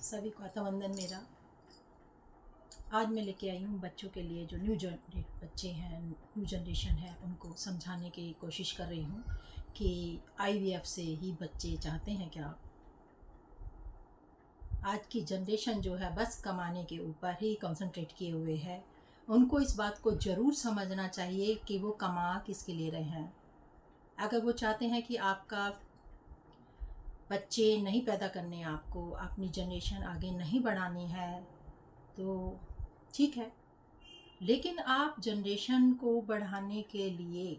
सभी को आत्मवंदन मेरा। आज मैं लेके आई हूँ बच्चों के लिए, जो बच्चे हैं, न्यू जनरेशन है, उनको समझाने की कोशिश कर रही हूँ कि आईवीएफ से ही बच्चे चाहते हैं क्या। आज की जनरेशन जो है बस कमाने के ऊपर ही कंसंट्रेट किए हुए है। उनको इस बात को ज़रूर समझना चाहिए कि वो कमा किसके लिए रहे हैं। अगर वो चाहते हैं कि आपका बच्चे नहीं पैदा करने, आपको अपनी जनरेशन आगे नहीं बढ़ानी है, तो ठीक है। लेकिन आप जनरेशन को बढ़ाने के लिए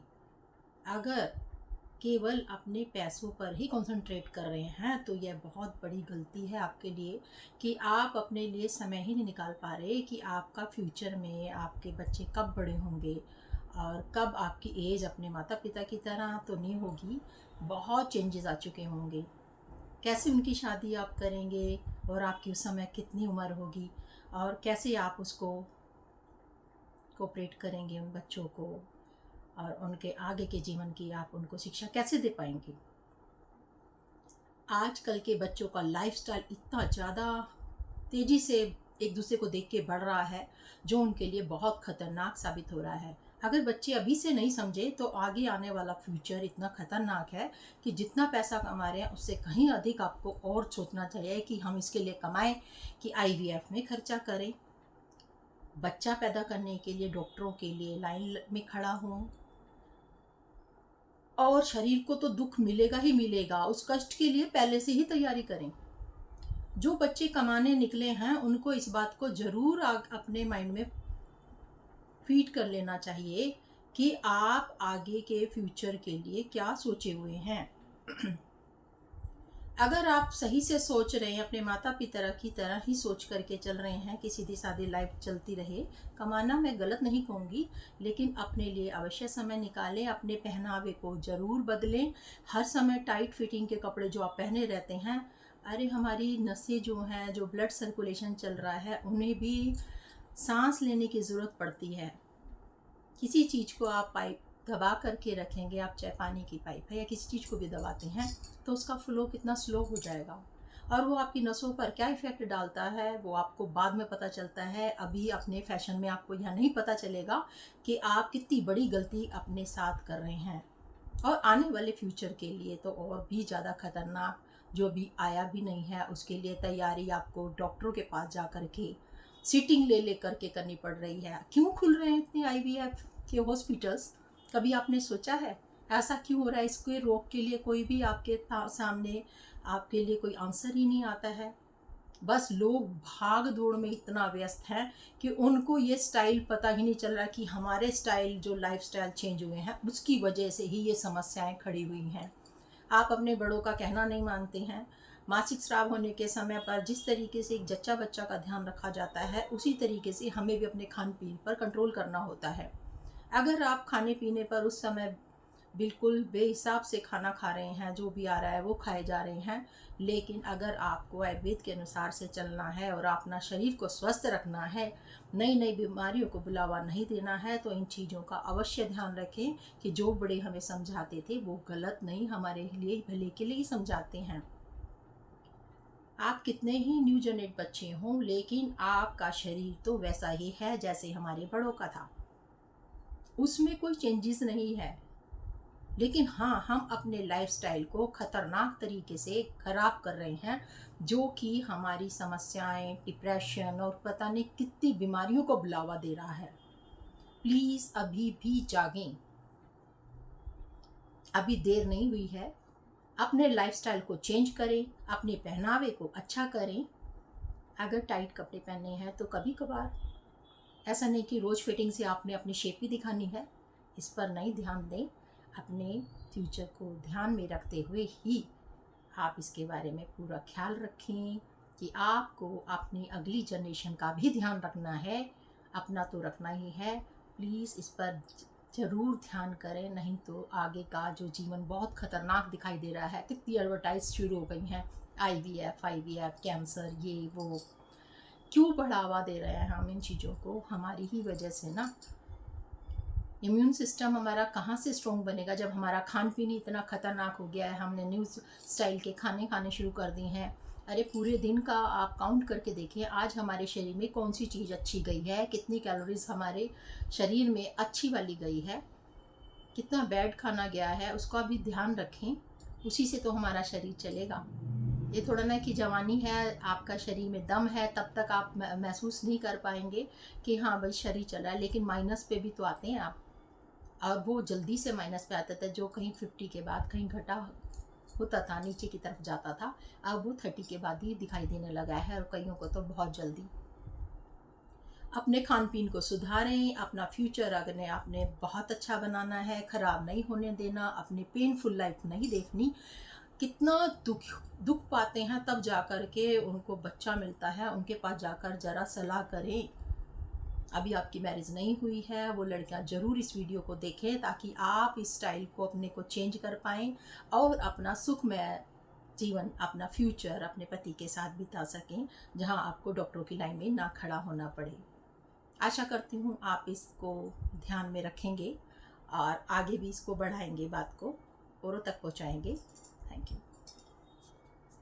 अगर केवल अपने पैसों पर ही कंसंट्रेट कर रहे हैं तो यह बहुत बड़ी गलती है आपके लिए, कि आप अपने लिए समय ही नहीं निकाल पा रहे कि आपका फ्यूचर में आपके बच्चे कब बड़े होंगे और कब आपकी एज अपने माता पिता की तरह तो नहीं होगी। बहुत चेंजेस आ चुके होंगे। कैसे उनकी शादी आप करेंगे और आपकी उस समय कितनी उम्र होगी, और कैसे आप उसको कोऑपरेट करेंगे उन बच्चों को, और उनके आगे के जीवन की आप उनको शिक्षा कैसे दे पाएंगे। आजकल के बच्चों का लाइफस्टाइल इतना ज़्यादा तेज़ी से एक दूसरे को देख के बढ़ रहा है, जो उनके लिए बहुत ख़तरनाक साबित हो रहा है। अगर बच्चे अभी से नहीं समझे तो आगे आने वाला फ्यूचर इतना ख़तरनाक है कि जितना पैसा कमा रहे हैं उससे कहीं अधिक आपको और सोचना चाहिए कि हम इसके लिए कमाएं कि आईवीएफ में खर्चा करें, बच्चा पैदा करने के लिए डॉक्टरों के लिए लाइन में खड़ा हों। और शरीर को तो दुख मिलेगा ही मिलेगा, उस कष्ट के लिए पहले से ही तैयारी करें। जो बच्चे कमाने निकले हैं उनको इस बात को ज़रूर अपने माइंड में फीड कर लेना चाहिए कि आप आगे के फ्यूचर के लिए क्या सोचे हुए हैं। अगर आप सही से सोच रहे हैं, अपने माता पिता की तरह ही सोच करके चल रहे हैं कि सीधी सादी लाइफ चलती रहे, कमाना मैं गलत नहीं कहूँगी, लेकिन अपने लिए अवश्य समय निकालें, अपने पहनावे को ज़रूर बदलें। हर समय टाइट फिटिंग के कपड़े जो आप पहने रहते हैं, अरे हमारी नसें जो हैं, जो ब्लड सर्कुलेशन चल रहा है, उन्हें भी सांस लेने की ज़रूरत पड़ती है। किसी चीज़ को आप पाइप दबा करके रखेंगे, आप चाहे पानी की पाइप है या किसी चीज़ को भी दबाते हैं, तो उसका फ्लो कितना स्लो हो जाएगा, और वो आपकी नसों पर क्या इफ़ेक्ट डालता है वो आपको बाद में पता चलता है। अभी अपने फैशन में आपको यह नहीं पता चलेगा कि आप कितनी बड़ी गलती अपने साथ कर रहे हैं। और आने वाले फ्यूचर के लिए तो और भी ज़्यादा खतरनाक, जो भी आया भी नहीं है, उसके लिए तैयारी आपको डॉक्टरों के पास जा कर के सीटिंग ले करके करनी पड़ रही है। क्यों खुल रहे हैं इतने आईवीएफ के हॉस्पिटल्स? कभी आपने सोचा है ऐसा क्यों हो रहा है? इसके रोग के लिए कोई भी आपके सामने आपके लिए कोई आंसर ही नहीं आता है। बस लोग भाग दौड़ में इतना व्यस्त हैं कि उनको ये स्टाइल पता ही नहीं चल रहा कि हमारे स्टाइल, जो लाइफस्टाइल चेंज हुए हैं, उसकी वजह से ही ये समस्याएं खड़ी हुई हैं। आप अपने बड़ों का कहना नहीं मानते हैं। मासिक स्राव होने के समय पर जिस तरीके से एक जच्चा बच्चा का ध्यान रखा जाता है, उसी तरीके से हमें भी अपने खान पीन पर कंट्रोल करना होता है। अगर आप खाने पीने पर उस समय बिल्कुल बेहिसाब से खाना खा रहे हैं, जो भी आ रहा है वो खाए जा रहे हैं, लेकिन अगर आपको आयुर्वेद के अनुसार से चलना है और अपना शरीर को स्वस्थ रखना है, नई नई बीमारियों को बुलावा नहीं देना है, तो इन चीज़ों का अवश्य ध्यान रखें कि जो बड़े हमें समझाते थे वो गलत नहीं, हमारे लिए भले के लिए ही समझाते हैं। आप कितने ही न्यू जनरेट बच्चे हों, लेकिन आपका शरीर तो वैसा ही है जैसे हमारे बड़ों का था, उसमें कोई चेंजेस नहीं है। लेकिन हाँ, हम अपने लाइफस्टाइल को ख़तरनाक तरीके से ख़राब कर रहे हैं, जो कि हमारी समस्याएं, डिप्रेशन और पता नहीं कितनी बीमारियों को बुलावा दे रहा है। प्लीज़ अभी भी जागें, अभी देर नहीं हुई है। अपने लाइफस्टाइल को चेंज करें, अपने पहनावे को अच्छा करें। अगर टाइट कपड़े पहने हैं तो कभी कभार, ऐसा नहीं कि रोज़ फिटिंग से आपने अपनी शेप भी दिखानी है। इस पर नहीं ध्यान दें। अपने फ्यूचर को ध्यान में रखते हुए ही आप इसके बारे में पूरा ख्याल रखें कि आपको अपनी अगली जनरेशन का भी ध्यान रखना है। अपना तो रखना ही है। प्लीज़ इस पर ज़रूर ध्यान करें, नहीं तो आगे का जो जीवन बहुत ख़तरनाक दिखाई दे रहा है। कितनी एडवर्टाइज शुरू हो गई हैं, आईवीएफ, कैंसर, ये वो। क्यों बढ़ावा दे रहे हैं हम इन चीज़ों को? हमारी ही वजह से ना। इम्यून सिस्टम हमारा कहाँ से स्ट्रॉन्ग बनेगा जब हमारा खान पीन इतना ख़तरनाक हो गया है। हमने न्यू स्टाइल के खाने खाने शुरू कर दिए हैं। अरे पूरे दिन का आप काउंट करके देखिए, आज हमारे शरीर में कौन सी चीज़ अच्छी गई है, कितनी कैलोरीज हमारे शरीर में अच्छी वाली गई है, कितना बैड खाना गया है, उसका भी ध्यान रखें। उसी से तो हमारा शरीर चलेगा। ये थोड़ा ना कि जवानी है, आपका शरीर में दम है, तब तक आप महसूस नहीं कर पाएंगे कि हाँ भाई शरीर चला है, लेकिन माइनस पे भी तो आते हैं आप। और वो जल्दी से माइनस पे आता था, जो कहीं 50 के बाद कहीं घटा होता था, नीचे की तरफ जाता था, अब वो 30 के बाद ही दिखाई देने लगा है, और कईयों को तो बहुत जल्दी। अपने खान पीन को सुधारें, अपना फ्यूचर अगर आपने बहुत अच्छा बनाना है, ख़राब नहीं होने देना, अपनी पेनफुल लाइफ नहीं देखनी। कितना दुख पाते हैं तब जाकर के उनको बच्चा मिलता है, उनके पास जाकर ज़रा सलाह करें। अभी आपकी मैरिज नहीं हुई है, वो लड़कियां ज़रूर इस वीडियो को देखें, ताकि आप इस स्टाइल को अपने को चेंज कर पाएँ और अपना सुखमय जीवन, अपना फ्यूचर अपने पति के साथ बिता सकें, जहां आपको डॉक्टरों की लाइन में ना खड़ा होना पड़े। आशा करती हूँ आप इसको ध्यान में रखेंगे और आगे भी इसको बढ़ाएंगे, बात को औरों तक पहुँचाएंगे। Thank you.